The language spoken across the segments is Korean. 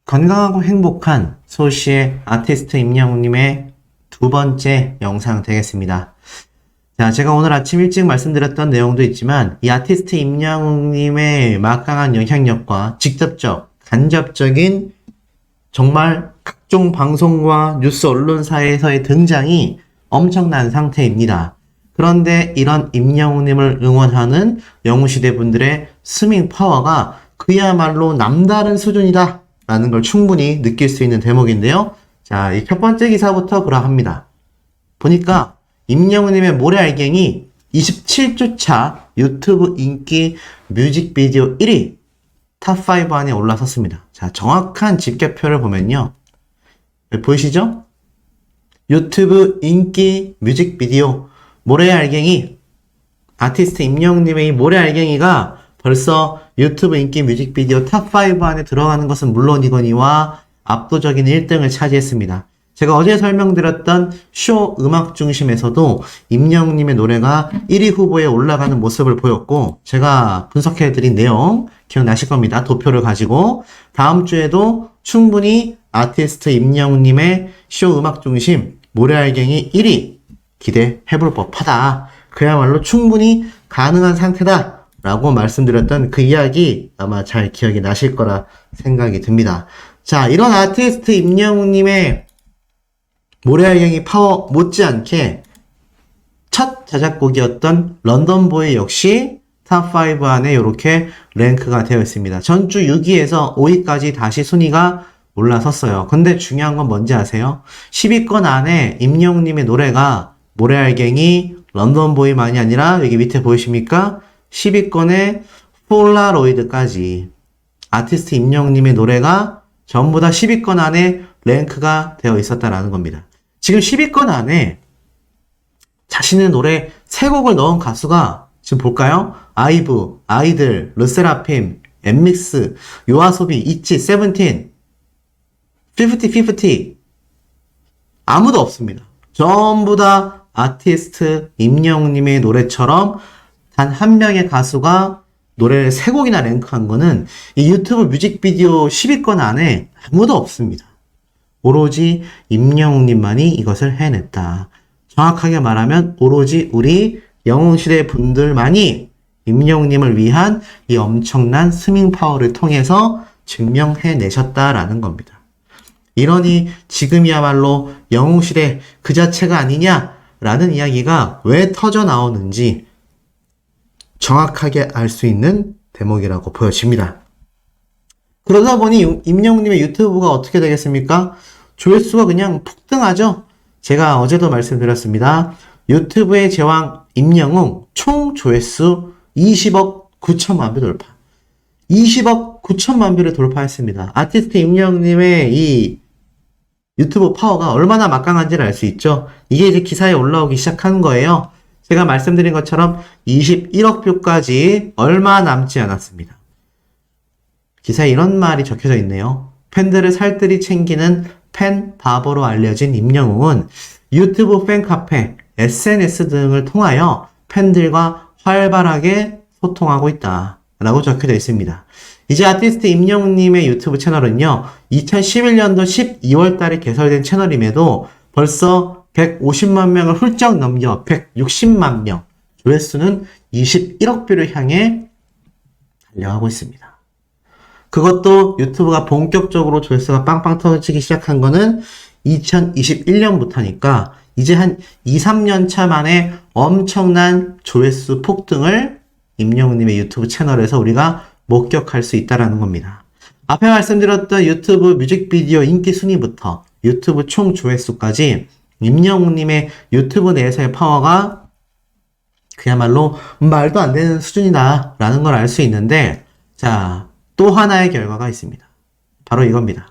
건강하고 행복한 소시의 아티스트 임영웅님의 두 번째 영상 되겠습니다. 자, 제가 오늘 아침 일찍 말씀드렸던 내용도 있지만 이 아티스트 임영웅님의 막강한 영향력과 직접적, 간접적인 정말 각종 방송과 뉴스 언론사에서의 등장이 엄청난 상태입니다. 그런데 이런 임영웅님을 응원하는 영웅시대 분들의 스밍 파워가 그야말로 남다른 수준이다 라는 걸 충분히 느낄 수 있는 대목인데요. 자, 이 첫 번째 기사부터 그러합니다. 보니까 임영웅님의 모래알갱이 27주차 유튜브 인기 뮤직비디오 1위 탑5 안에 올라섰습니다. 자, 정확한 집계표를 보면요. 보이시죠? 유튜브 인기 뮤직비디오 모래알갱이 아티스트 임영웅님의 이 모래알갱이가 벌써 유튜브 인기 뮤직비디오 탑5 안에 들어가는 것은 물론이거니와 압도적인 1등을 차지했습니다. 제가 어제 설명드렸던 쇼 음악 중심에서도 임영웅님의 노래가 1위 후보에 올라가는 모습을 보였고, 제가 분석해드린 내용 기억나실 겁니다. 도표를 가지고 다음 주에도 충분히 아티스트 임영웅님의 쇼 음악 중심 모래알갱이 1위 기대해볼 법하다. 그야말로 충분히 가능한 상태다 라고 말씀드렸던 그 이야기 아마 잘 기억이 나실 거라 생각이 듭니다. 자, 이런 아티스트 임영웅님의 모래알갱이 파워 못지않게 첫 자작곡이었던 런던보이 역시 탑5 안에 이렇게 랭크가 되어 있습니다. 전주 6위에서 5위까지 다시 순위가 올라섰어요. 근데 중요한 건 뭔지 아세요? 10위권 안에 임영웅님의 노래가 모래알갱이, 런던보이만이 아니라 여기 밑에 보이십니까? 10위권에 폴라로이드까지 아티스트 임영웅님의 노래가 전부 다 10위권 안에 랭크가 되어 있었다라는 겁니다. 지금 10위권 안에 자신의 노래 3곡을 넣은 가수가 지금 볼까요? 아이브, 아이들, 르세라핌, 엠믹스, 요아소비, 있지, 세븐틴, 50 아무도 없습니다. 전부 다 아티스트 임영웅님의 노래처럼 단 한 명의 가수가 노래를 3곡이나 랭크한 거는 이 유튜브 뮤직비디오 10위권 안에 아무도 없습니다. 오로지 임영웅님만이 이것을 해냈다. 정확하게 말하면 오로지 우리 영웅시대 분들만이 임영웅님을 위한 이 엄청난 스밍 파워를 통해서 증명해내셨다라는 겁니다. 이러니 지금이야말로 영웅시대 그 자체가 아니냐라는 이야기가 왜 터져 나오는지 정확하게 알 수 있는 대목이라고 보여집니다. 그러다 보니 임영웅님의 유튜브가 어떻게 되겠습니까? 조회수가 그냥 폭등하죠? 제가 어제도 말씀드렸습니다. 유튜브의 제왕 임영웅 총 조회수 20억 9천만 뷰 돌파. 20억 9천만 뷰를 돌파했습니다. 아티스트 임영웅님의 이 유튜브 파워가 얼마나 막강한지를 알 수 있죠? 이게 이제 기사에 올라오기 시작한 거예요. 제가 말씀드린 것처럼 21억 뷰까지 얼마 남지 않았습니다. 기사에 이런 말이 적혀져 있네요. 팬들을 살뜰히 챙기는 팬 바보로 알려진 임영웅은 유튜브 팬카페, SNS 등을 통하여 팬들과 활발하게 소통하고 있다 라고 적혀져 있습니다. 이제 아티스트 임영웅님의 유튜브 채널은요, 2011년도 12월 달에 개설된 채널임에도 벌써 150만 명을 훌쩍 넘겨 160만 명, 조회수는 21억 뷰를 향해 달려가고 있습니다. 그것도 유튜브가 본격적으로 조회수가 빵빵 터지기 시작한 거는 2021년부터니까 이제 한 2, 3년 차 만에 엄청난 조회수 폭등을 임영웅님의 유튜브 채널에서 우리가 목격할 수 있다는 겁니다. 앞에 말씀드렸던 유튜브 뮤직비디오 인기 순위부터 유튜브 총 조회수까지 임영웅님의 유튜브 내에서의 파워가 그야말로 말도 안 되는 수준이다 라는 걸 알 수 있는데, 자, 또 하나의 결과가 있습니다. 바로 이겁니다.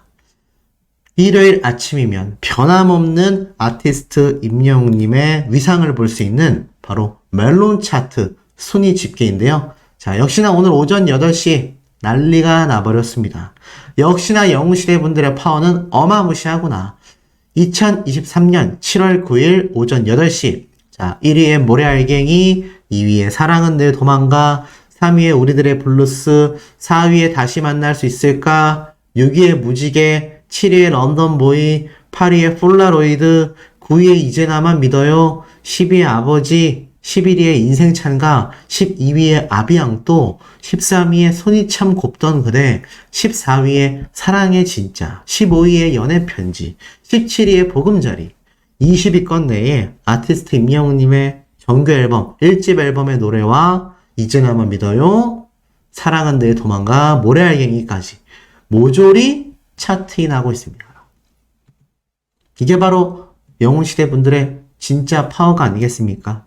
일요일 아침이면 변함없는 아티스트 임영웅님의 위상을 볼 수 있는 바로 멜론 차트 순위 집계인데요. 자, 역시나 오늘 오전 8시 난리가 나버렸습니다. 역시나 영웅시대 분들의 파워는 어마무시하구나. 2023년 7월 9일 오전 8시. 자, 1위에 모래알갱이, 2위에 사랑은 늘 도망가, 3위에 우리들의 블루스, 4위에 다시 만날 수 있을까, 6위에 무지개, 7위에 런던보이, 8위에 폴라로이드, 9위에 이제 나만 믿어요, 10위에 아버지, 11위에 인생찬가, 12위에 아비앙또, 13위에 손이 참 곱던 그대, 14위에 사랑의 진짜, 15위에 연애편지, 17위에 보금자리, 20위권 내에 아티스트 임영웅님의 정규 앨범, 1집 앨범의 노래와 이제 나만 믿어요, 사랑은 늘 도망가, 모래알갱이까지 모조리 차트인하고 있습니다. 이게 바로 영웅시대 분들의 진짜 파워가 아니겠습니까?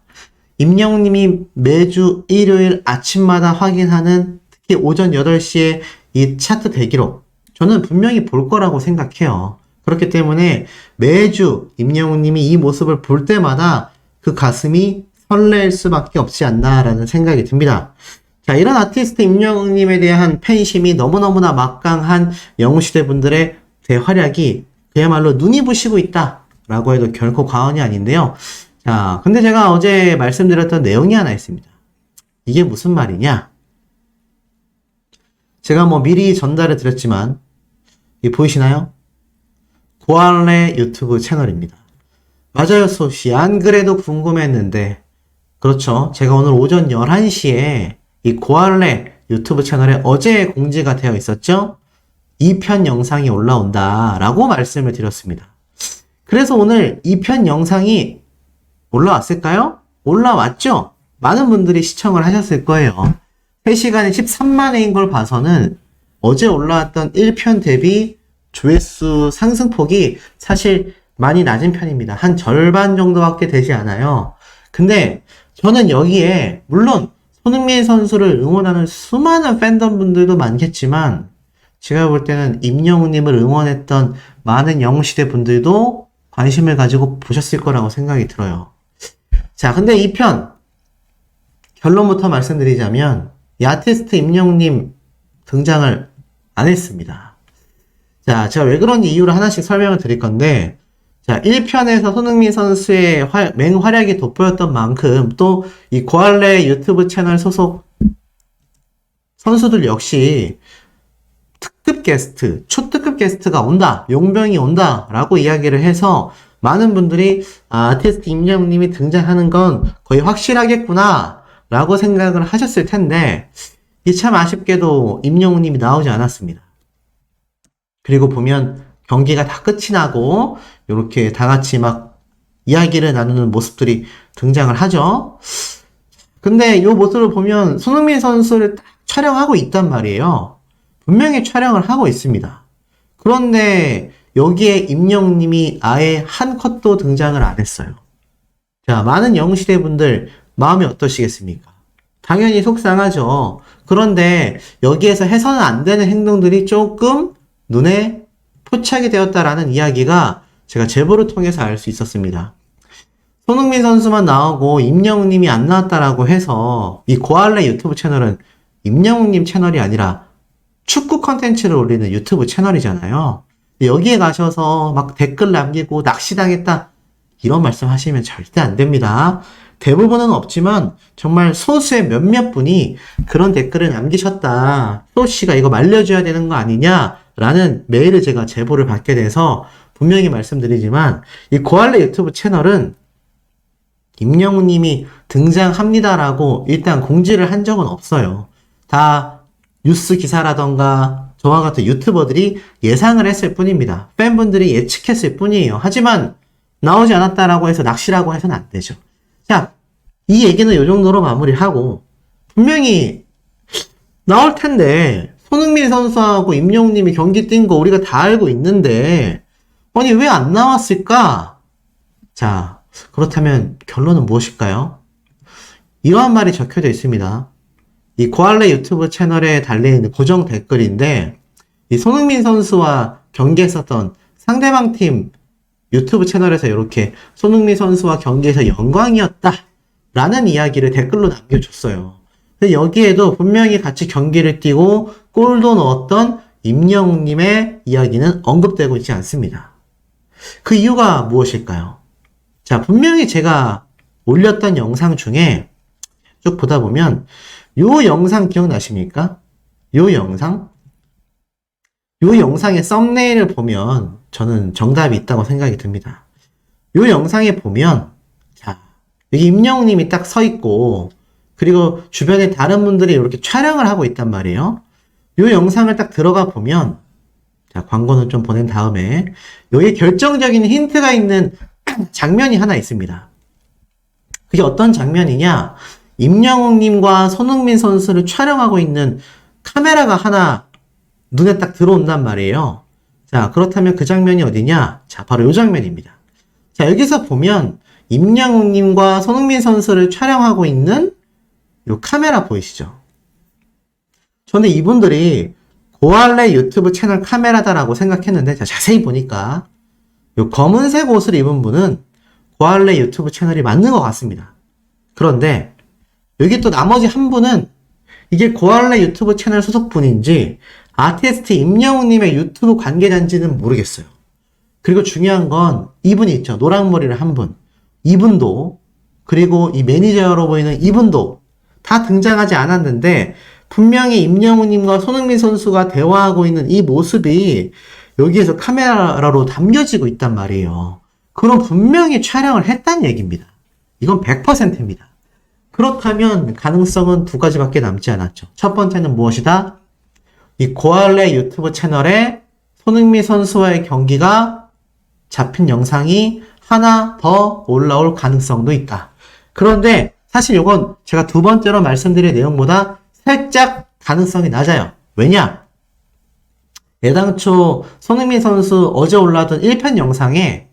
임영웅님이 매주 일요일 아침마다 확인하는 특히 오전 8시에 이 차트 대기록, 저는 분명히 볼 거라고 생각해요. 그렇기 때문에 매주 임영웅님이 이 모습을 볼 때마다 그 가슴이 설렐 수밖에 없지 않나라는 생각이 듭니다. 자, 이런 아티스트 임영웅님에 대한 팬심이 너무너무나 막강한 영웅시대 분들의 대활약이 그야말로 눈이 부시고 있다라고 해도 결코 과언이 아닌데요. 자, 근데 제가 어제 말씀드렸던 내용이 하나 있습니다. 이게 무슨 말이냐? 제가 뭐 미리 전달을 드렸지만, 이 보이시나요? 고알레 유튜브 채널입니다. 맞아요, 소씨. 안 그래도 궁금했는데, 그렇죠. 제가 오늘 오전 11시에 이 고알레 유튜브 채널에 어제 공지가 되어 있었죠? 2편 영상이 올라온다라고 말씀을 드렸습니다. 그래서 오늘 2편 영상이 올라왔을까요? 올라왔죠? 많은 분들이 시청을 하셨을 거예요. 3시간에 13만 회인 걸 봐서는 어제 올라왔던 1편 대비 조회수 상승폭이 사실 많이 낮은 편입니다. 한 절반 정도밖에 되지 않아요. 근데 저는 여기에 물론 손흥민 선수를 응원하는 수많은 팬덤 분들도 많겠지만 제가 볼 때는 임영웅님을 응원했던 많은 영웅시대 분들도 관심을 가지고 보셨을 거라고 생각이 들어요. 자, 근데 이 편 결론부터 말씀드리자면 이 아티스트 임영웅님 등장을 안 했습니다. 자, 제가 왜 그런지 이유를 하나씩 설명을 드릴 건데, 자, 1편에서 손흥민 선수의 맹활약이 돋보였던 만큼 또 이 고알레 유튜브 채널 소속 선수들 역시 특급 게스트, 초특급 게스트가 온다, 용병이 온다 라고 이야기를 해서 많은 분들이 아티스트 임영웅님이 등장하는 건 거의 확실하겠구나 라고 생각을 하셨을 텐데, 이 참 아쉽게도 임영웅님이 나오지 않았습니다. 그리고 보면 경기가 다 끝이 나고 이렇게 다 같이 막 이야기를 나누는 모습들이 등장을 하죠. 근데 이 모습을 보면 손흥민 선수를 딱 촬영하고 있단 말이에요. 분명히 촬영을 하고 있습니다. 그런데 여기에 임영웅님이 아예 한 컷도 등장을 안 했어요. 자, 많은 영웅시대 분들 마음이 어떠시겠습니까? 당연히 속상하죠. 그런데 여기에서 해서는 안 되는 행동들이 조금 눈에 포착이 되었다라는 이야기가 제가 제보를 통해서 알 수 있었습니다. 손흥민 선수만 나오고 임영웅님이 안 나왔다라고 해서 이 고알레 유튜브 채널은 임영웅님 채널이 아니라 축구 컨텐츠를 올리는 유튜브 채널이잖아요. 여기에 가셔서 막 댓글 남기고 낚시당했다 이런 말씀 하시면 절대 안 됩니다. 대부분은 없지만 정말 소수의 몇몇 분이 그런 댓글을 남기셨다. 소씨가 이거 말려줘야 되는 거 아니냐? 라는 메일을 제가 제보를 받게 돼서 분명히 말씀드리지만 이 고알레 유튜브 채널은 임영웅님이 등장합니다라고 일단 공지를 한 적은 없어요. 다 뉴스 기사라던가 저와 같은 유튜버들이 예상을 했을 뿐입니다. 팬분들이 예측했을 뿐이에요. 하지만 나오지 않았다라고 해서 낚시라고 해서는 안 되죠. 자, 이 얘기는 이 정도로 마무리하고 분명히 나올 텐데 손흥민 선수하고 임영웅님이 경기 뛴 거 우리가 다 알고 있는데 아니 왜 안 나왔을까? 자, 그렇다면 결론은 무엇일까요? 이러한 말이 적혀져 있습니다. 이 고알레 유튜브 채널에 달려있는 고정 댓글인데 이 손흥민 선수와 경기했었던 상대방 팀 유튜브 채널에서 이렇게 손흥민 선수와 경기에서 영광이었다 라는 이야기를 댓글로 남겨줬어요. 근데 여기에도 분명히 같이 경기를 뛰고 골도 넣었던 임영웅님의 이야기는 언급되고 있지 않습니다. 그 이유가 무엇일까요? 자, 분명히 제가 올렸던 영상 중에 쭉 보다 보면 요 영상 기억나십니까? 요 영상? 요 영상의 썸네일을 보면 저는 정답이 있다고 생각이 듭니다. 요 영상에 보면, 자, 여기 임영웅님이 딱 서 있고, 그리고 주변에 다른 분들이 이렇게 촬영을 하고 있단 말이에요. 요 영상을 딱 들어가 보면, 자, 광고는 좀 보낸 다음에, 여기에 결정적인 힌트가 있는 장면이 하나 있습니다. 그게 어떤 장면이냐? 임영웅님과 손흥민 선수를 촬영하고 있는 카메라가 하나 눈에 딱 들어온단 말이에요. 자, 그렇다면 그 장면이 어디냐? 자, 바로 이 장면입니다. 자, 여기서 보면 임영웅님과 손흥민 선수를 촬영하고 있는 이 카메라 보이시죠? 저는 이분들이 고할래 유튜브 채널 카메라다라고 생각했는데, 자, 자세히 보니까 이 검은색 옷을 입은 분은 고할래 유튜브 채널이 맞는 것 같습니다. 그런데 여기 또 나머지 한 분은 이게 고할래 유튜브 채널 소속분인지 아티스트 임영웅님의 유튜브 관계자인지는 모르겠어요. 그리고 중요한 건 이분이 있죠. 노랑머리를 한 분. 이분도, 그리고 이 매니저로 보이는 이분도 다 등장하지 않았는데 분명히 임영웅님과 손흥민 선수가 대화하고 있는 이 모습이 여기에서 카메라로 담겨지고 있단 말이에요. 그럼 분명히 촬영을 했다는 얘기입니다. 이건 100%입니다. 그렇다면 가능성은 두 가지밖에 남지 않았죠. 첫 번째는 무엇이다? 이 고할래 유튜브 채널에 손흥민 선수와의 경기가 잡힌 영상이 하나 더 올라올 가능성도 있다. 그런데 사실 이건 제가 두 번째로 말씀드린 내용보다 살짝 가능성이 낮아요. 왜냐? 애당초 손흥민 선수 어제 올라왔던 1편 영상에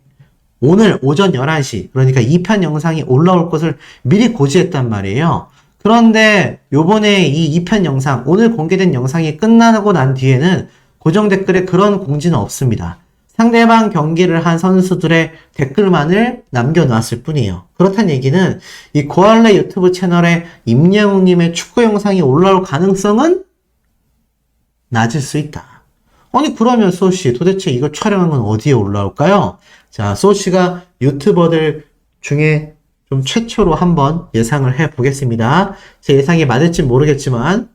오늘 오전 11시, 그러니까 2편 영상이 올라올 것을 미리 고지했단 말이에요. 그런데 요번에 이 2편 영상, 오늘 공개된 영상이 끝나고 난 뒤에는 고정 댓글에 그런 공지는 없습니다. 상대방 경기를 한 선수들의 댓글만을 남겨놨을 뿐이에요. 그렇다는 얘기는 이 고할래 유튜브 채널에 임영웅님의 축구 영상이 올라올 가능성은 낮을 수 있다. 아니 그러면 소씨 도대체 이거 촬영한 건 어디에 올라올까요? 자, 소씨가 유튜버들 중에 좀 최초로 한번 예상을 해보겠습니다. 제 예상이 맞을지 모르겠지만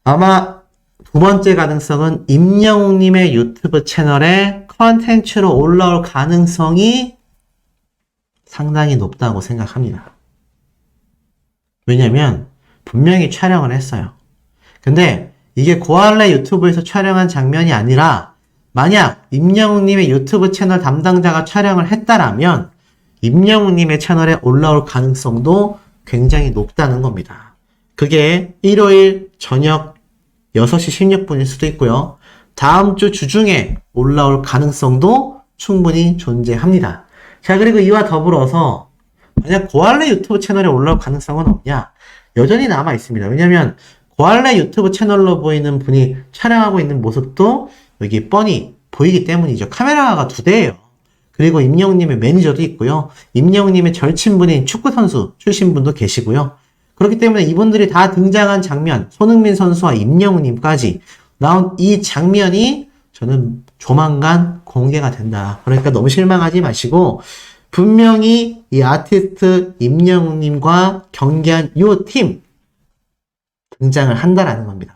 아마 두 번째 가능성은 임영웅님의 유튜브 채널에 컨텐츠로 올라올 가능성이 상당히 높다고 생각합니다. 왜냐면 분명히 촬영을 했어요. 근데 이게 고할래 유튜브에서 촬영한 장면이 아니라 만약 임영웅님의 유튜브 채널 담당자가 촬영을 했다라면 임영웅님의 채널에 올라올 가능성도 굉장히 높다는 겁니다. 그게 일요일 저녁 6시 16분일 수도 있고요. 다음 주 주중에 올라올 가능성도 충분히 존재합니다. 자, 그리고 이와 더불어서 만약 고할래 유튜브 채널에 올라올 가능성은 없냐? 여전히 남아 있습니다. 왜냐면 고할래 유튜브 채널로 보이는 분이 촬영하고 있는 모습도 여기 뻔히 보이기 때문이죠. 카메라가 2대예요. 그리고 임영웅님의 매니저도 있고요. 임영웅님의 절친분인 축구선수 출신 분도 계시고요. 그렇기 때문에 이분들이 다 등장한 장면, 손흥민 선수와 임영웅님까지 나온 이 장면이 저는 조만간 공개가 된다. 그러니까 너무 실망하지 마시고 분명히 이 아티스트 임영웅님과 경기한 요 팀 등장을 한다라는 겁니다.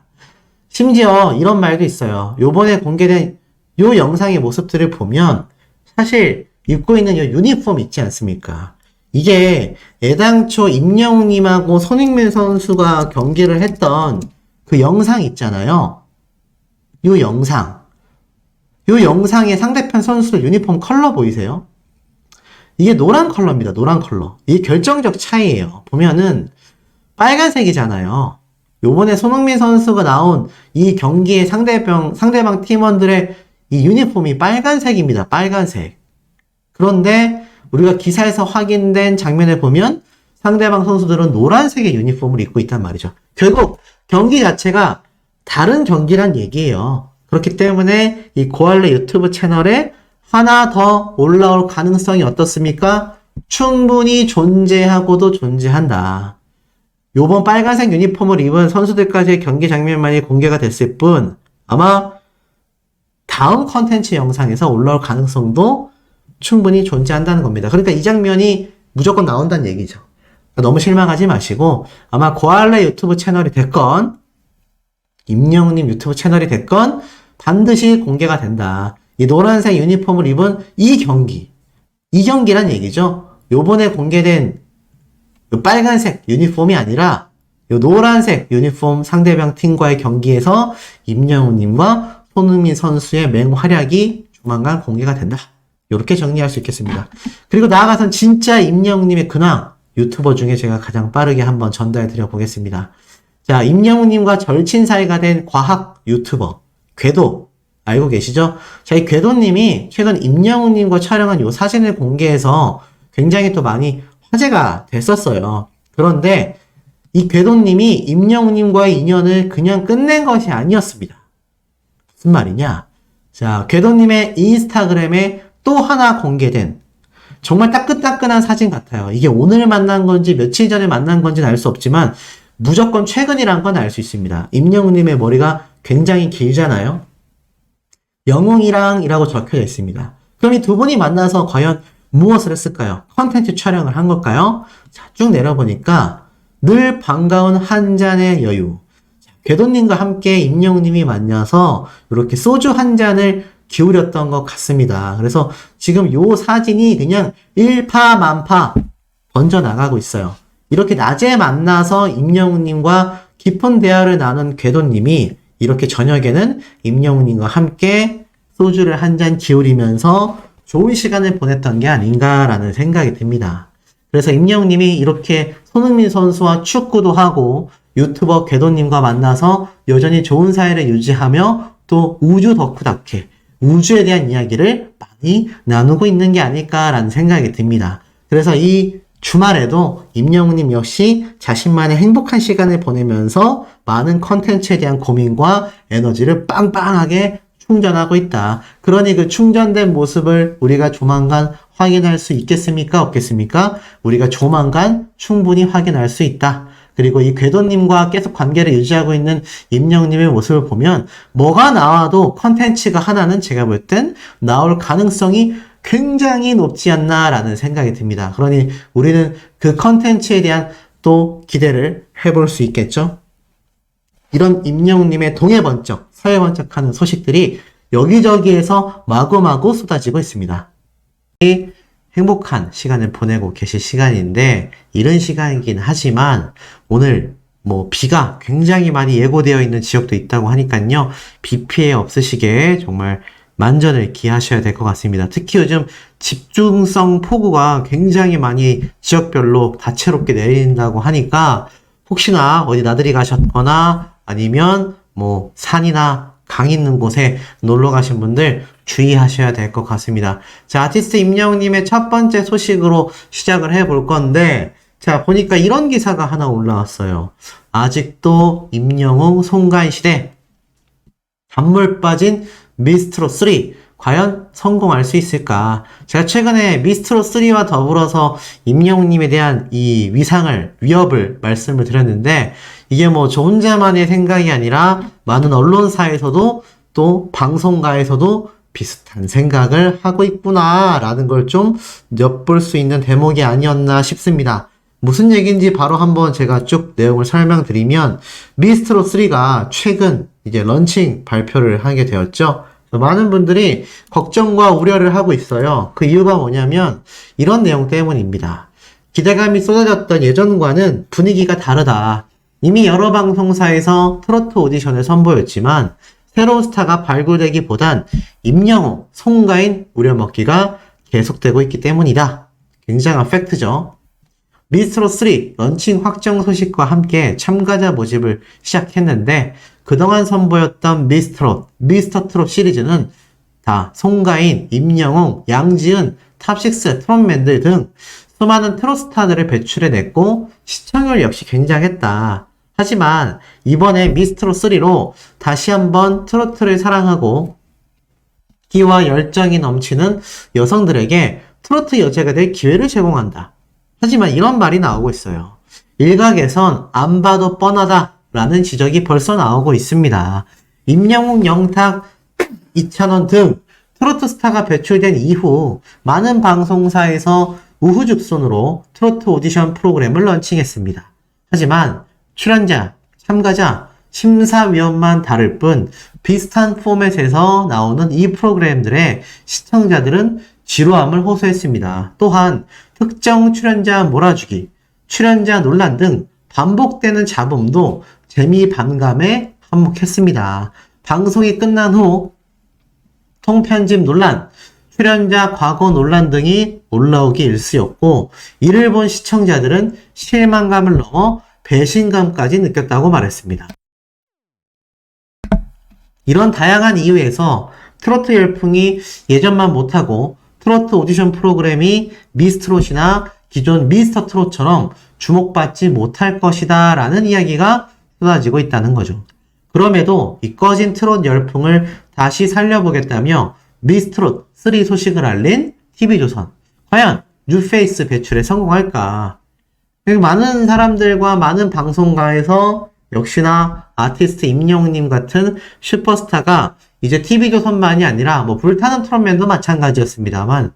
심지어 이런 말도 있어요. 요번에 공개된 요 영상의 모습들을 보면 사실 입고 있는 요 유니폼 있지 않습니까? 이게 애당초 임영웅님하고 손흥민 선수가 경기를 했던 그 영상 있잖아요. 요 영상. 요 영상의 상대편 선수들 유니폼 컬러 보이세요? 이게 노란 컬러입니다. 노란 컬러. 이게 결정적 차이예요. 보면은 빨간색이잖아요. 요번에 손흥민 선수가 나온 이 경기의 상대방 팀원들의 이 유니폼이 빨간색입니다. 빨간색. 그런데 우리가 기사에서 확인된 장면을 보면 상대방 선수들은 노란색의 유니폼을 입고 있단 말이죠. 결국 경기 자체가 다른 경기란 얘기예요. 그렇기 때문에 이 고할래 유튜브 채널에 하나 더 올라올 가능성이 어떻습니까? 충분히 존재하고도 존재한다. 요번 빨간색 유니폼을 입은 선수들까지의 경기 장면만이 공개가 됐을 뿐 아마 다음 컨텐츠 영상에서 올라올 가능성도 충분히 존재한다는 겁니다. 그러니까 이 장면이 무조건 나온다는 얘기죠. 그러니까 너무 실망하지 마시고 아마 고할래 유튜브 채널이 됐건 임영웅님 유튜브 채널이 됐건 반드시 공개가 된다. 이 노란색 유니폼을 입은 이 경기란 얘기죠. 요번에 공개된 요 빨간색 유니폼이 아니라 요 노란색 유니폼 상대방 팀과의 경기에서 임영웅님과 손흥민 선수의 맹활약이 조만간 공개가 된다. 이렇게 정리할 수 있겠습니다. 그리고 나아가선 진짜 임영웅님의 근황 유튜버 중에 제가 가장 빠르게 한번 전달해 드려 보겠습니다. 자, 임영웅님과 절친 사이가 된 과학 유튜버 궤도 알고 계시죠? 자, 이 궤도님이 최근 임영웅님과 촬영한 요 사진을 공개해서 굉장히 또 많이 화제가 됐었어요. 그런데 이 궤도님이 임영웅님과의 인연을 그냥 끝낸 것이 아니었습니다. 무슨 말이냐? 자, 궤도님의 인스타그램에 또 하나 공개된 정말 따끈따끈한 사진 같아요. 이게 오늘 만난 건지 며칠 전에 만난 건지는 알 수 없지만 무조건 최근이란 건 알 수 있습니다. 임영웅님의 머리가 굉장히 길잖아요. 영웅이랑 이라고 적혀져 있습니다. 그럼 이 두 분이 만나서 과연 무엇을 했을까요? 컨텐츠 촬영을 한 걸까요? 자, 쭉 내려보니까 늘 반가운 한 잔의 여유. 궤도님과 함께 임영웅님이 만나서 이렇게 소주 한 잔을 기울였던 것 같습니다. 그래서 지금 요 사진이 그냥 일파만파 번져나가고 있어요. 이렇게 낮에 만나서 임영웅님과 깊은 대화를 나눈 궤도님이 이렇게 저녁에는 임영웅님과 함께 소주를 한 잔 기울이면서 좋은 시간을 보냈던 게 아닌가라는 생각이 듭니다. 그래서 임영웅님이 이렇게 손흥민 선수와 축구도 하고 유튜버 궤도님과 만나서 여전히 좋은 사이를 유지하며 또 우주 덕후답게 우주에 대한 이야기를 많이 나누고 있는 게 아닐까라는 생각이 듭니다. 그래서 이 주말에도 임영웅님 역시 자신만의 행복한 시간을 보내면서 많은 컨텐츠에 대한 고민과 에너지를 빵빵하게 충전하고 있다. 그러니 그 충전된 모습을 우리가 조만간 확인할 수 있겠습니까? 없겠습니까? 우리가 조만간 충분히 확인할 수 있다. 그리고 이 궤도님과 계속 관계를 유지하고 있는 임영웅님의 모습을 보면 뭐가 나와도 컨텐츠가 하나는 제가 볼 땐 나올 가능성이 굉장히 높지 않나라는 생각이 듭니다. 그러니 우리는 그 컨텐츠에 대한 또 기대를 해볼 수 있겠죠? 이런 임영웅님의 동해번쩍, 서해번쩍하는 소식들이 여기저기에서 마구마구 쏟아지고 있습니다. 행복한 시간을 보내고 계실 시간인데 이른 시간이긴 하지만 오늘 비가 굉장히 많이 예고되어 있는 지역도 있다고 하니까요. 비 피해 없으시게 정말 만전을 기하셔야 될 것 같습니다. 특히 요즘 집중성 폭우가 굉장히 많이 지역별로 다채롭게 내린다고 하니까 혹시나 어디 나들이 가셨거나 아니면 산이나 강 있는 곳에 놀러 가신 분들 주의하셔야 될 것 같습니다. 자, 아티스트 임영웅님의 첫 번째 소식으로 시작을 해볼 건데, 자, 보니까 이런 기사가 하나 올라왔어요. 아직도 임영웅 송가인 시대, 단물 빠진 미스트롯3, 과연 성공할 수 있을까? 제가 최근에 미스트롯3와 더불어서 임영웅님에 대한 이 위협을 말씀을 드렸는데, 이게 저 혼자만의 생각이 아니라 많은 언론사에서도 또 방송가에서도 비슷한 생각을 하고 있구나라는 걸 좀 엿볼 수 있는 대목이 아니었나 싶습니다. 무슨 얘기인지 바로 한번 제가 쭉 내용을 설명드리면 미스트롯3가 최근 이제 런칭 발표를 하게 되었죠. 많은 분들이 걱정과 우려를 하고 있어요. 그 이유가 뭐냐면 이런 내용 때문입니다. 기대감이 쏟아졌던 예전과는 분위기가 다르다. 이미 여러 방송사에서 트로트 오디션을 선보였지만 새로운 스타가 발굴되기보단 임영웅, 송가인 우려먹기가 계속되고 있기 때문이다. 굉장한 팩트죠. 미스트롯3 런칭 확정 소식과 함께 참가자 모집을 시작했는데 그동안 선보였던 미스터트롯 시리즈는 다 송가인, 임영웅, 양지은, 탑6, 트롯맨들 등 수많은 트롯 스타들을 배출해냈고 시청률 역시 굉장했다. 하지만 이번에 미스트롯3로 다시 한번 트로트를 사랑하고 기와 열정이 넘치는 여성들에게 트로트 여제가 될 기회를 제공한다. 하지만 이런 말이 나오고 있어요. 일각에선 안 봐도 뻔하다 라는 지적이 벌써 나오고 있습니다. 임영웅, 영탁, 이찬원 등 트로트 스타가 배출된 이후 많은 방송사에서 우후죽순으로 트로트 오디션 프로그램을 런칭했습니다. 하지만 출연자, 참가자, 심사위원만 다를 뿐 비슷한 포맷에서 나오는 이 프로그램들의 시청자들은 지루함을 호소했습니다. 또한 특정 출연자 몰아주기, 출연자 논란 등 반복되는 잡음도 재미 반감에 한몫했습니다. 방송이 끝난 후 통편집 논란, 출연자 과거 논란 등이 올라오기 일쑤였고 이를 본 시청자들은 실망감을 넘어 배신감까지 느꼈다고 말했습니다. 이런 다양한 이유에서 트로트 열풍이 예전만 못하고 트로트 오디션 프로그램이 미스트롯이나 기존 미스터트롯처럼 주목받지 못할 것이다 라는 이야기가 쏟아지고 있다는 거죠. 그럼에도 이 꺼진 트롯 열풍을 다시 살려보겠다며 미스트롯 3 소식을 알린 TV조선. 과연 뉴페이스 배출에 성공할까? 많은 사람들과 많은 방송가에서 역시나 아티스트 임영웅님 같은 슈퍼스타가 이제 TV조선만이 아니라 뭐 불타는 트롯맨도 마찬가지였습니다만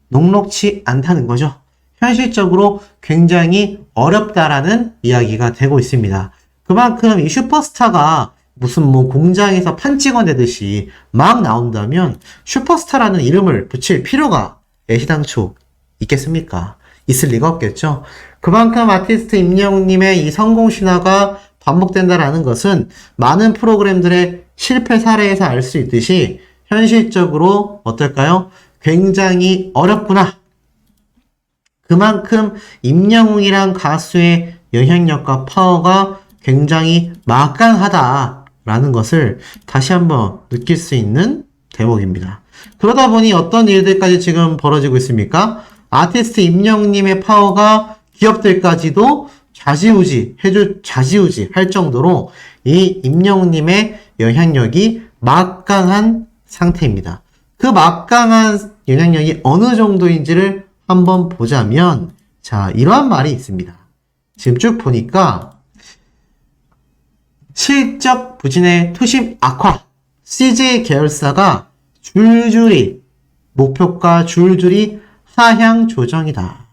녹록치 않다는 거죠. 현실적으로 굉장히 어렵다라는 이야기가 되고 있습니다. 그만큼 이 슈퍼스타가 무슨 뭐 공장에서 판 찍어내듯이 막 나온다면 슈퍼스타라는 이름을 붙일 필요가 애시당초 있겠습니까? 있을 리가 없겠죠. 그만큼 아티스트 임영웅님의 이 성공 신화가 반복된다라는 것은 많은 프로그램들의 실패 사례에서 알 수 있듯이 현실적으로 어떨까요? 굉장히 어렵구나. 그만큼 임영웅이란 가수의 영향력과 파워가 굉장히 막강하다라는 것을 다시 한번 느낄 수 있는 대목입니다. 그러다 보니 어떤 일들까지 지금 벌어지고 있습니까? 아티스트 임영웅님의 파워가 기업들까지도 좌지우지 할 정도로 이 임영웅님의 영향력이 막강한 상태입니다. 그 막강한 영향력이 어느 정도인지를 한번 보자면, 자, 이러한 말이 있습니다. 지금 쭉 보니까, 실적 부진의 투심 악화, CJ 계열사가 목표가 줄줄이 하향 조정이다.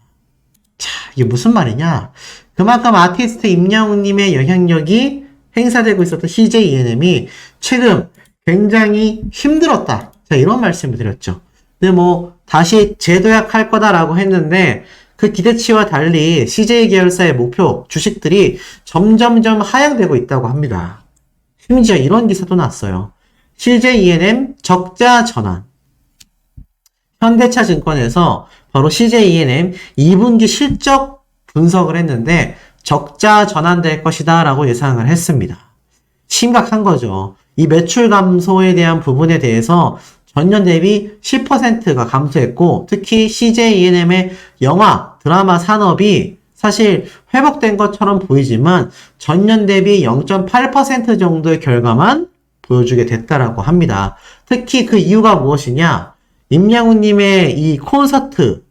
자, 이게 무슨 말이냐? 그만큼 아티스트 임영웅님의 영향력이 행사되고 있었던 CJ ENM이 최근 굉장히 힘들었다. 자, 이런 말씀을 드렸죠. 근데 뭐, 다시 재도약할 거다라고 했는데, 그 기대치와 달리 CJ 계열사의 목표 주식들이 점점점 하향되고 있다고 합니다. 심지어 이런 기사도 났어요. CJ ENM 적자 전환. 현대차 증권에서 바로 CJ ENM 2분기 실적 분석을 했는데 적자 전환될 것이다 라고 예상을 했습니다. 심각한 거죠. 이 매출 감소에 대한 부분에 대해서 전년 대비 10%가 감소했고 특히 CJ ENM의 영화, 드라마 산업이 사실 회복된 것처럼 보이지만 전년 대비 0.8% 정도의 결과만 보여주게 됐다라고 합니다. 특히 그 이유가 무엇이냐? 임영웅님의 이 콘서트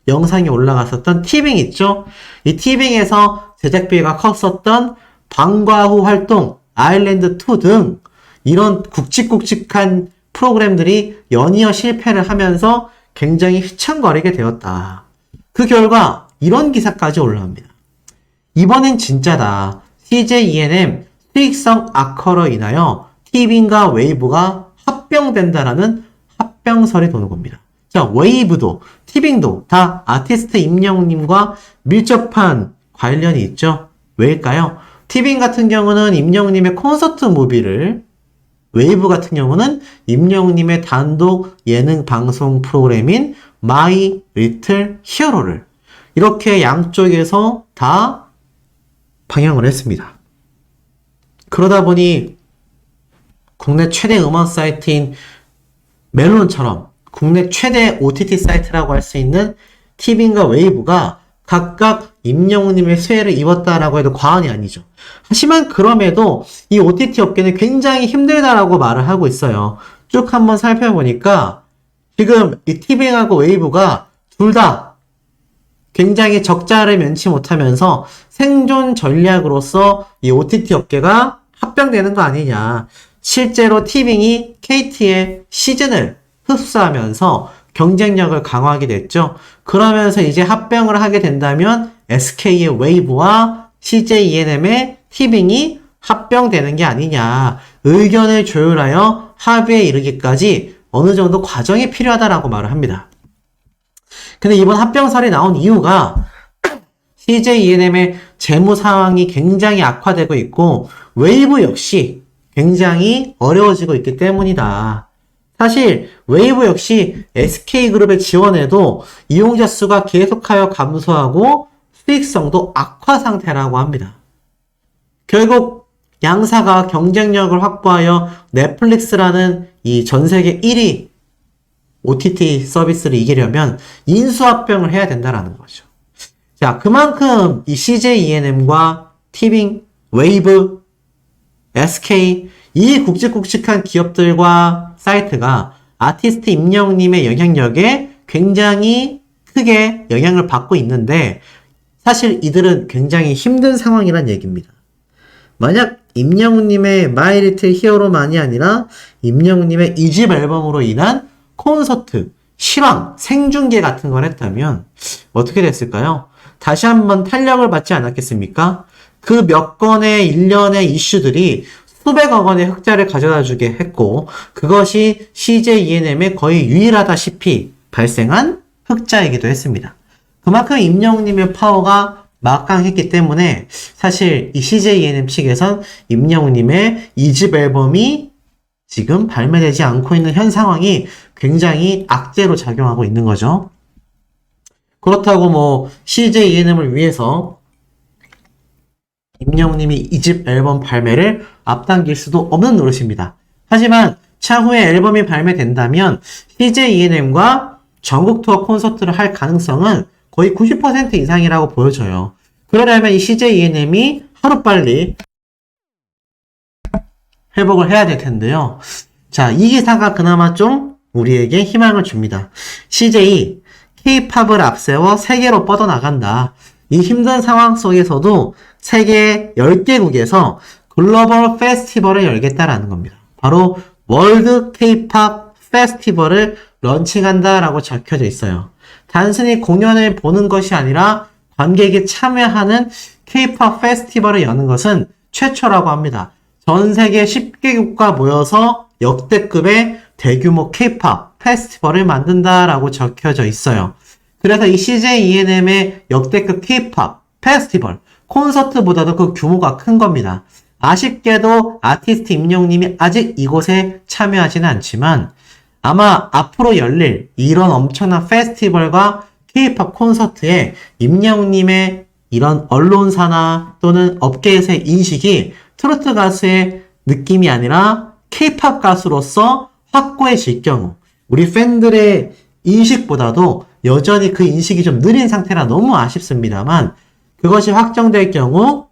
영상이 올라갔었던 티빙 있죠? 이 티빙에서 제작비가 컸었던 방과 후 활동, 아일랜드2 등 이런 굵직굵직한 프로그램들이 연이어 실패를 하면서 굉장히 휘청거리게 되었다. 그 결과 이런 기사까지 올라옵니다. 이번엔 진짜다. CJ ENM 수익성 악화로 인하여 티빙과 웨이브가 합병된다라는 합병설이 도는 겁니다. 자, 웨이브도 티빙도 다 아티스트 임영웅님과 밀접한 관련이 있죠. 왜일까요? 티빙 같은 경우는 임영웅님의 콘서트 무비를, 웨이브 같은 경우는 임영웅님의 단독 예능 방송 프로그램인 마이 리틀 히어로를 이렇게 양쪽에서 다 방영을 했습니다. 그러다 보니 국내 최대 음원 사이트인 멜론처럼 국내 최대 OTT 사이트라고 할 수 있는 티빙과 웨이브가 각각 임영웅님의 수혜를 입었다라고 해도 과언이 아니죠. 하지만 그럼에도 이 OTT 업계는 굉장히 힘들다라고 말을 하고 있어요. 쭉 한번 살펴보니까 지금 이 티빙하고 웨이브가 둘 다 굉장히 적자를 면치 못하면서 생존 전략으로서 이 OTT 업계가 합병되는 거 아니냐. 실제로 티빙이 KT의 시즌을 흡수하면서 경쟁력을 강화하게 됐죠. 그러면서 이제 합병을 하게 된다면 SK의 웨이브와 CJ ENM의 티빙이 합병되는 게 아니냐, 의견을 조율하여 합의에 이르기까지 어느 정도 과정이 필요하다라고 말을 합니다. 근데 이번 합병설이 나온 이유가 CJ E&M의 재무 상황이 굉장히 악화되고 있고 웨이브 역시 굉장히 어려워지고 있기 때문이다. 사실 웨이브 역시 SK그룹의 지원에도 이용자 수가 계속하여 감소하고 수익성도 악화 상태라고 합니다. 결국 양사가 경쟁력을 확보하여 넷플릭스라는 이 전세계 1위 OTT 서비스를 이기려면 인수합병을 해야 된다는 거죠. 자, 그만큼 이 CJ E&M과 티빙, 웨이브, SK 이 굵직굵직한 기업들과 사이트가 아티스트 임영웅님의 영향력에 굉장히 크게 영향을 받고 있는데 사실 이들은 굉장히 힘든 상황이란 얘기입니다. 만약 임영웅님의 마이 리틀 히어로만이 아니라 임영웅님의 2집 앨범으로 인한 콘서트, 실황, 생중계 같은 걸 했다면 어떻게 됐을까요? 다시 한번 탄력을 받지 않았겠습니까? 그 몇 건의 일련의 이슈들이 수백억 원의 흑자를 가져다 주게 했고 그것이 CJ E&M의 거의 유일하다시피 발생한 흑자이기도 했습니다. 그만큼 임영웅님의 파워가 막강했기 때문에 사실 이 CJ E&M 측에선 임영웅님의 2집 앨범이 지금 발매되지 않고 있는 현 상황이 굉장히 악재로 작용하고 있는 거죠. 그렇다고 뭐 CJ E&M을 위해서 임영웅님이 2집 앨범 발매를 앞당길 수도 없는 노릇입니다. 하지만 차후에 앨범이 발매된다면 CJ E&M과 전국 투어 콘서트를 할 가능성은 거의 90% 이상이라고 보여져요. 그러려면 이 CJ E&M이 하루빨리 회복을 해야 될 텐데요. 자, 이 기사가 그나마 좀 우리에게 희망을 줍니다. CJ, K-팝을 앞세워 세계로 뻗어나간다. 이 힘든 상황 속에서도 세계 10개국에서 글로벌 페스티벌을 열겠다라는 겁니다. 바로 월드 K-팝 페스티벌을 런칭한다라고 적혀져 있어요. 단순히 공연을 보는 것이 아니라 관객이 참여하는 K-팝 페스티벌을 여는 것은 최초라고 합니다. 전 세계 10개국가 모여서 역대급의 대규모 K-팝 페스티벌을 만든다라고 적혀져 있어요. 그래서 이 CJ E&M의 역대급 K-팝 페스티벌 콘서트보다도 그 규모가 큰 겁니다. 아쉽게도 아티스트 임영웅님이 아직 이곳에 참여하지는 않지만 아마 앞으로 열릴 이런 엄청난 페스티벌과 K-팝 콘서트에 임영웅님의 이런 언론사나 또는 업계에서의 인식이 트로트 가수의 느낌이 아니라 K-팝 가수로서 확고해질 경우 우리 팬들의 인식보다도 여전히 그 인식이 좀 느린 상태라 너무 아쉽습니다만 그것이 확정될 경우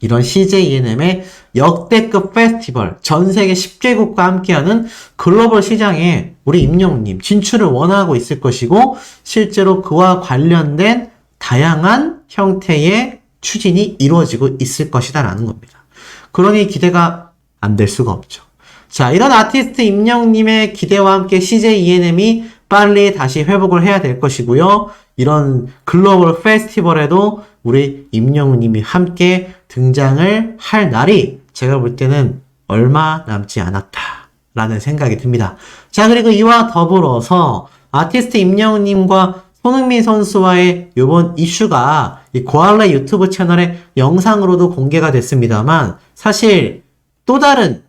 이런 CJ E&M의 역대급 페스티벌 전 세계 10개국과 함께하는 글로벌 시장에 우리 임영웅님 진출을 원하고 있을 것이고 실제로 그와 관련된 다양한 형태의 추진이 이루어지고 있을 것이다 라는 겁니다. 그러니 기대가 안 될 수가 없죠. 자, 이런 아티스트 임영웅님의 기대와 함께 CJ E&M이 빨리 다시 회복을 해야 될 것이고요. 이런 글로벌 페스티벌에도 우리 임영웅님이 함께 등장을 할 날이 제가 볼 때는 얼마 남지 않았다라는 생각이 듭니다. 자, 그리고 이와 더불어서 아티스트 임영웅님과 손흥민 선수와의 이번 이슈가 이 고알라 유튜브 채널의 영상으로도 공개가 됐습니다만 사실 또 다른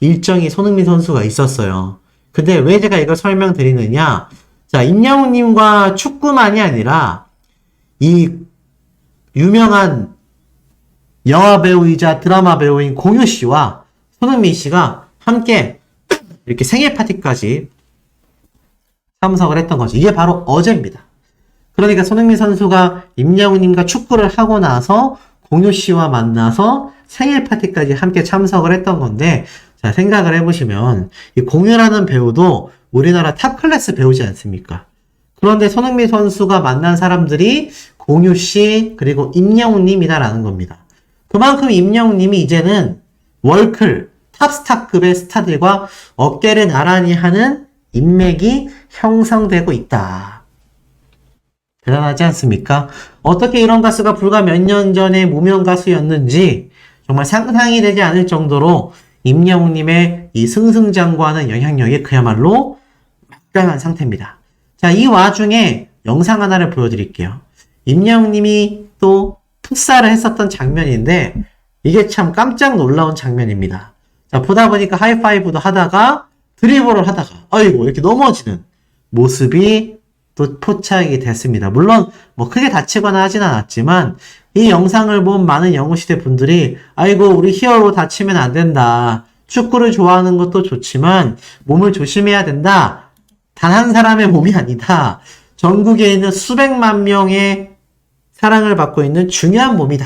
일정이 손흥민 선수가 있었어요. 근데 왜 제가 이걸 설명드리느냐? 자, 임영웅님과 축구만이 아니라 이 유명한 영화 배우이자 드라마 배우인 공유 씨와 손흥민 씨가 함께 이렇게 생일 파티까지 참석을 했던 거죠. 이게 바로 어제입니다. 그러니까 손흥민 선수가 임영웅님과 축구를 하고 나서 공유 씨와 만나서 생일 파티까지 함께 참석을 했던 건데 자, 생각을 해보시면 이 공유라는 배우도 우리나라 탑 클래스 배우지 않습니까? 그런데 손흥민 선수가 만난 사람들이 공유 씨 그리고 임영웅님이다라는 겁니다. 그만큼 임영웅님이 이제는 월클 탑스타급의 스타들과 어깨를 나란히 하는 인맥이 형성되고 있다. 대단하지 않습니까? 어떻게 이런 가수가 불과 몇 년 전에 무명 가수였는지 정말 상상이 되지 않을 정도로 임영웅님의 이 승승장구하는 영향력이 그야말로 막강한 상태입니다. 자, 이 와중에 영상 하나를 보여드릴게요. 임영웅님이 또 풋살을 했었던 장면인데 이게 참 깜짝 놀라운 장면입니다. 자, 보다 보니까 하이파이브도 하다가 드리블을 하다가 아이고 이렇게 넘어지는 모습이 또 포착이 됐습니다. 물론 뭐 크게 다치거나 하진 않았지만 이 영상을 본 많은 영웅시대 분들이 아이고 우리 히어로 다치면 안 된다. 축구를 좋아하는 것도 좋지만 몸을 조심해야 된다. 단 한 사람의 몸이 아니다. 전국에 있는 수백만 명의 사랑을 받고 있는 중요한 몸이다.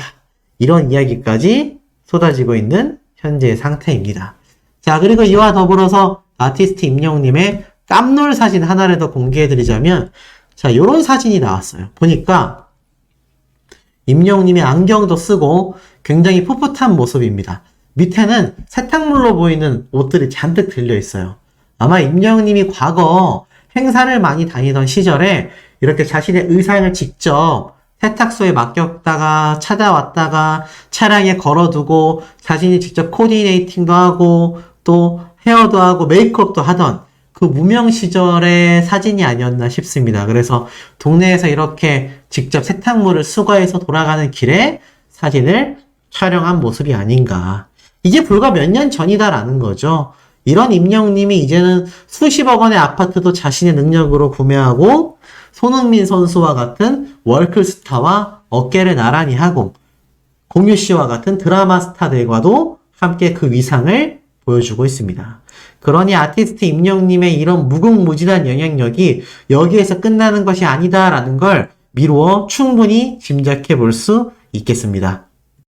이런 이야기까지 쏟아지고 있는 현재의 상태입니다. 자, 그리고 이와 더불어서 아티스트 임영웅님의 깜놀 사진 하나를 더 공개해드리자면, 자, 요런 사진이 나왔어요. 보니까, 임영웅님이 안경도 쓰고 굉장히 풋풋한 모습입니다. 밑에는 세탁물로 보이는 옷들이 잔뜩 들려있어요. 아마 임영웅님이 과거 행사를 많이 다니던 시절에 이렇게 자신의 의상을 직접 세탁소에 맡겼다가 찾아왔다가 차량에 걸어두고 자신이 직접 코디네이팅도 하고 또 헤어도 하고 메이크업도 하던 그 무명 시절의 사진이 아니었나 싶습니다. 그래서 동네에서 이렇게 직접 세탁물을 수거해서 돌아가는 길에 사진을 촬영한 모습이 아닌가. 이게 불과 몇 년 전이다라는 거죠. 이런 임영웅님이 이제는 수십억 원의 아파트도 자신의 능력으로 구매하고 손흥민 선수와 같은 월클스타와 어깨를 나란히 하고 공유 씨와 같은 드라마 스타들과도 함께 그 위상을 보여주고 있습니다. 그러니 아티스트 임영웅님의 이런 무궁무진한 영향력이 여기에서 끝나는 것이 아니다라는 걸 미루어 충분히 짐작해 볼 수 있겠습니다.